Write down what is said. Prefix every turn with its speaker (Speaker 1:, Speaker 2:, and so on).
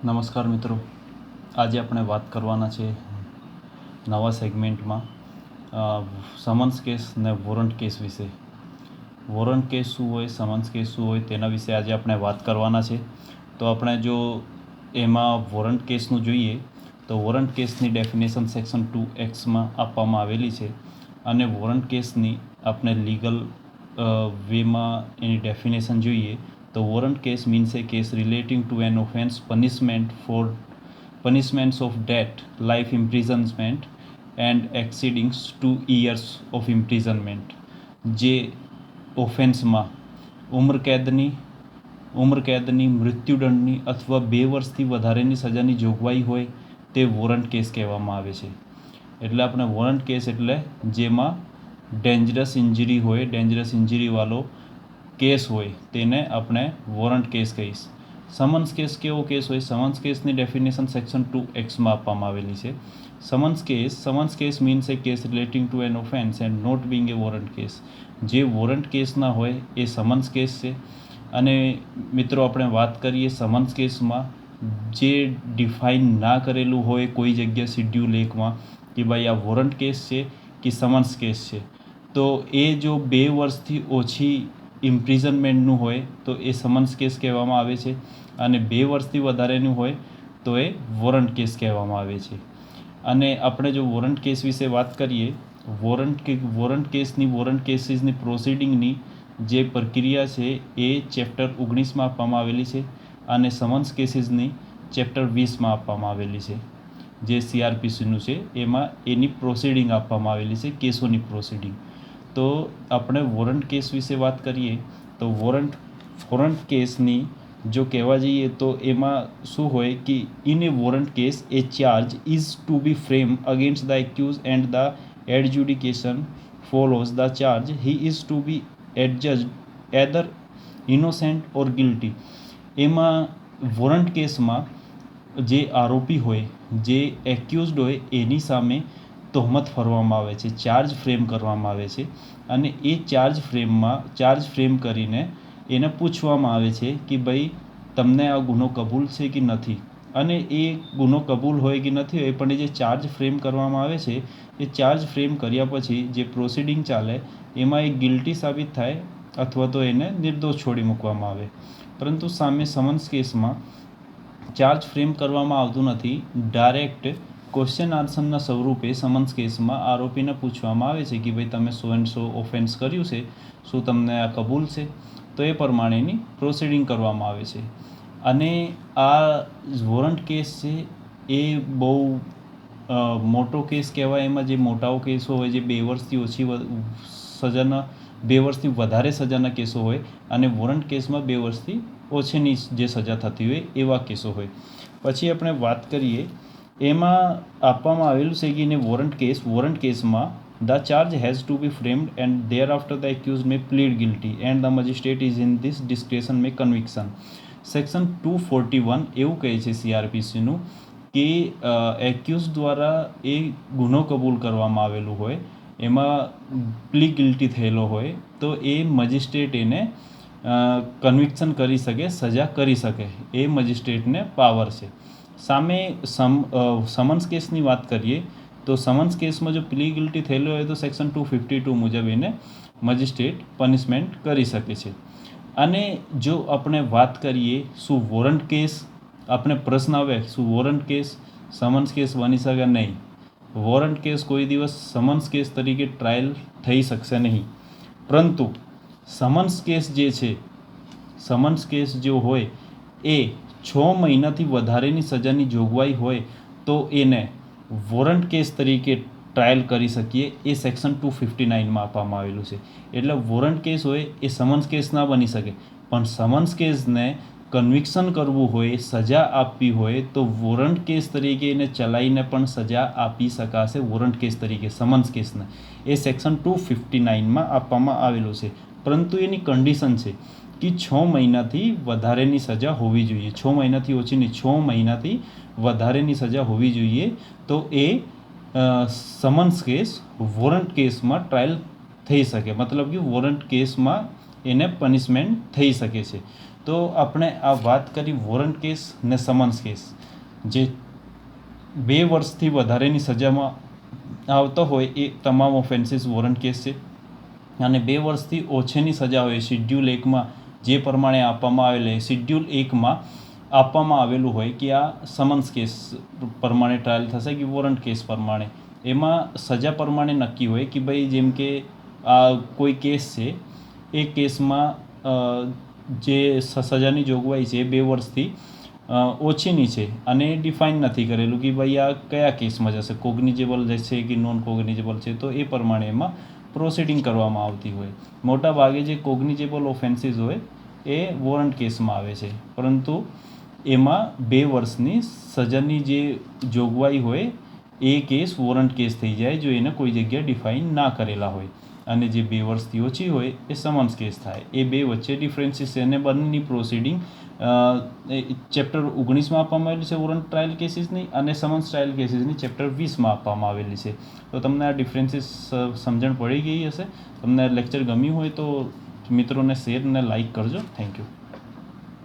Speaker 1: નમસ્કાર મિત્રો, આજે આપણે વાત કરવાના છે નવા સેગમેન્ટમાં સમન્સ કેસ ને વોરંટ કેસ વિશે. વોરંટ કેસ શું હોય, સમન્સ કેસ શું હોય, તેના વિશે આજે આપણે વાત કરવાના છે. તો આપણે જો એમાં વોરંટ કેસનું જોઈએ તો વોરંટ કેસની ડેફિનેશન સેક્શન 2(x) આપવામાં આવેલી છે અને વોરંટ કેસની આપણે લીગલ વેમાં એની ડેફિનેશન જોઈએ તો warrant case means a case relating to an offence punishments of death, life imprisonment and exceeding 2 years of imprisonment. જે ઓફેન્સમાં ઉમ્રકેદની, મૃત્યુદંડની અથવા 2 વર્ષથી વધારેની સજાની જોગવાઈ હોય તે વોરંટ કેસ કહેવામાં આવે છે. એટલે આપણે વોરંટ કેસ એટલે જેમાં ડેન્જરસ ઇન્જરીવાળો કેસ હોય તેને આપણે વોરંટ કેસ કહીશ. સમન્સ કેસ કેવો કેસ હોય? સમન્સ કેસની ડેફિનેશન સેક્શન 2(x) આપવામાં આવેલી છે. Summons case means a case relating to an offence and not being a warrant case. જે વોરંટ કેસ ના હોય એ સમન્સ કેસ છે. અને મિત્રો આપણે વાત કરીએ સમન્સ કેસમાં જે ડિફાઇન ના કરેલું હોય કોઈ જગ્યા શિડ્યુલ 1માં કે ભાઈ આ વોરંટ કેસ છે કે સમન્સ કેસ છે, તો એ જો 2 વર્ષથી ઓછી ઇમ્પ્રિઝનમેન્ટનું હોય તો એ સમન્સ કેસ કહેવામાં આવે છે અને 2 વર્ષથી વધારેનું હોય તો એ વોરંટ કેસ કહેવામાં આવે છે. અને આપણે જો વોરંટ કેસ વિશે વાત કરીએ, વોરંટ કેસીસની પ્રોસિડિંગની જે પ્રક્રિયા છે એ ચેપ્ટર 19માં આપવામાં આવેલી છે અને સમન્સ કેસીસની ચેપ્ટર 20માં આપવામાં આવેલી છે. જે CRPCનું છે એમાં એની પ્રોસિડિંગ આપવામાં આવેલી છે, કેસોની પ્રોસિડિંગ. તો આપણે વોરંટ કેસ વિશે વાત કરીએ તો વોરંટ કેસની જો કહેવા જઈએ તો એમાં શું હોય કે in a warrant case a charge is to be frame against the accused and the adjudication follows the charge he is to be adjudged either innocent or guilty. એમાં વોરંટ કેસમાં જે આરોપી હોય, જે એક્યુઝડ હોય એની સામે તહોમત ફરવામાં આવે છે, ચાર્જ ફ્રેમ કરવામાં આવે છે અને એ ચાર્જ ફ્રેમ કરીને એને પૂછવામાં આવે છે કે ભાઈ તમને આ ગુનો કબૂલ છે કે નથી. અને એ ગુનો કબૂલ હોય કે નથી હોય પણ એ જે ચાર્જ ફ્રેમ કરવામાં આવે છે એ ચાર્જ ફ્રેમ કર્યા પછી જે પ્રોસિડિંગ ચાલે એમાં એ ગિલ્ટી સાબિત થાય અથવા તો એને નિર્દોષ છોડી મૂકવામાં આવે. પરંતુ સામે સમન્સ કેસમાં ચાર્જ ફ્રેમ કરવામાં આવતું નથી. ડાયરેક્ટ ક્વેશ્ચન આન્સરના સ્વરૂપે સમન્સ કેસમાં આરોપીને પૂછવામાં આવે છે કે ભાઈ તમે સો એન્ડ સો ઓફેન્સ કર્યું છે, શું તમને આ કબૂલ છે? તો એ પ્રમાણેની પ્રોસિડિંગ કરવામાં આવે છે. અને આ વોરંટ કેસ છે એ બહુ મોટો કેસ કહેવાય. એમાં જે મોટાઓ કેસો હોય, જે 2 વર્ષથી સજાના 2 વર્ષથી વધારે સજાના કેસો હોય અને વોરંટ કેસમાં 2 વર્ષથી ઓછીની જે સજા થતી હોય એવા કેસો હોય. પછી આપણે વાત કરીએ એમાં આપવામાં આવેલું છે કે એને વોરંટ કેસમાં the charge has to be framed and thereafter the accused may plead guilty and the magistrate is in this discretion may conviction. Section 241 એવું કહે છે CRPCનું કે એક્યુઝ દ્વારા એ ગુનો કબૂલ કરવામાં આવેલું હોય, એમાં પ્લી ગિલ્ટી થયેલો હોય તો એ મજિસ્ટ્રેટ એને કન્વિક્શન કરી શકે, સજા કરી શકે, એ મજિસ્ટ્રેટને પાવર છે. સામે સમન્સ કેસની વાત કરીએ તો સમન્સ કેસમાં જો પ્લી ગિલ્ટી થયેલો હોય તો સેક્શન 252 મુજબ એને મજિસ્ટ્રેટ પનિશમેન્ટ કરી શકે છે. અને જો આપણે વાત કરીએ શું વોરંટ કેસ, આપણે પ્રશ્ન આવે શું વોરંટ કેસ સમન્સ કેસ બની શકે? નહીં. વોરંટ કેસ કોઈ દિવસ સમન્સ કેસ તરીકે ટ્રાયલ થઈ શકશે નહીં. પરંતુ સમન્સ કેસ જે છે, સમન્સ કેસ જો હોય એ 6 મહિનાથી વધારેની સજાની જોગવાઈ હોય તો એને વોરંટ કેસ તરીકે ટ્રાયલ કરી શકીએ. એ સેક્શન 259માં આપવામાં આવેલું છે. એટલે વોરંટ કેસ હોય એ સમન્સ કેસ ના બની શકે, પણ સમન્સ કેસને કન્વિક્શન કરવું હોય, સજા આપવી હોય તો વોરંટ કેસ તરીકે એને ચલાવીને પણ સજા આપી શકાશે. વોરંટ કેસ તરીકે સમન્સ કેસને એ સેક્શન 259માં આપવામાં આવેલું છે. પરંતુ એની કન્ડિશન છે કે 6 મહિનાથી વધારેની સજા હોવી જોઈએ. 6 મહિનાથી ઓછી નહીં, 6 મહિનાથી વધારેની સજા હોવી જોઈએ તો એ સમન્સ કેસ વોરંટ કેસમાં ટ્રાયલ થઈ શકે. મતલબ કે વોરંટ કેસમાં એને પનિશમેન્ટ થઈ શકે છે. તો આપણે આ વાત કરી વોરંટ કેસ ને સમન્સ કેસ, જે 2 વર્ષથી વધારેની સજામાં આવતો હોય એ તમામ ઓફેન્સીસ વોરંટ કેસ છે. અને 2 વર્ષથી ઓછીની સજા હોય શિડ્યુલ 1માં જે પ્રમાણે આપવામાં આવેલ શિડ્યુલ 1માં આપવામાં આવેલું હોય કે આ સમન્સ કેસ પ્રમાણે ટ્રાયલ થશે કે વોરંટ કેસ પ્રમાણે, એમાં સજા પ્રમાણે નક્કી હોય કે ભાઈ જેમ કે આ કોઈ કેસ છે, એ કેસમાં જે સજાની જોગવાઈ છે 2 વર્ષથી ઓછીની છે અને ડિફાઇન નથી કરેલું કે ભાઈ આ કયા કેસમાં જશે, કોગ્નિઝેબલ છે કે નોન કોગ્નિઝેબલ છે, તો એ પ્રમાણે એમાં પ્રોસિડિંગ કરવામાં આવતી હોય. મોટા ભાગે જે કોગ્નિઝેબલ ઓફેન્સીસ હોય એ વોરંટ કેસમાં આવે છે, પરંતુ એમાં 2 વર્ષની સજાની જે જોગવાઈ હોય એ કેસ વોરંટ કેસ થઈ જાય જો એને કોઈ જગ્યાએ ડિફાઇન ના કરેલા હોય. અને જે 2 વર્ષથી ઓછી હોય એ સમન્સ કેસ થાય. એ બે વચ્ચે ડિફરન્સીસ છે અને બંનેની પ્રોસિડિંગ ચેપ્ટર 19માં આપવામાં આવેલી છે વોરંટ ટ્રાયલ કેસીસની, અને સમન્સ ટ્રાયલ કેસીસની ચેપ્ટર 20માં આપવામાં આવેલી છે. તો તમને આ ડિફરન્સીસ સમજણ પડી ગઈ હશે. તમને લેક્ચર ગમ્યું હોય તો મિત્રોને શેર અને લાઇક કરજો. Thank you.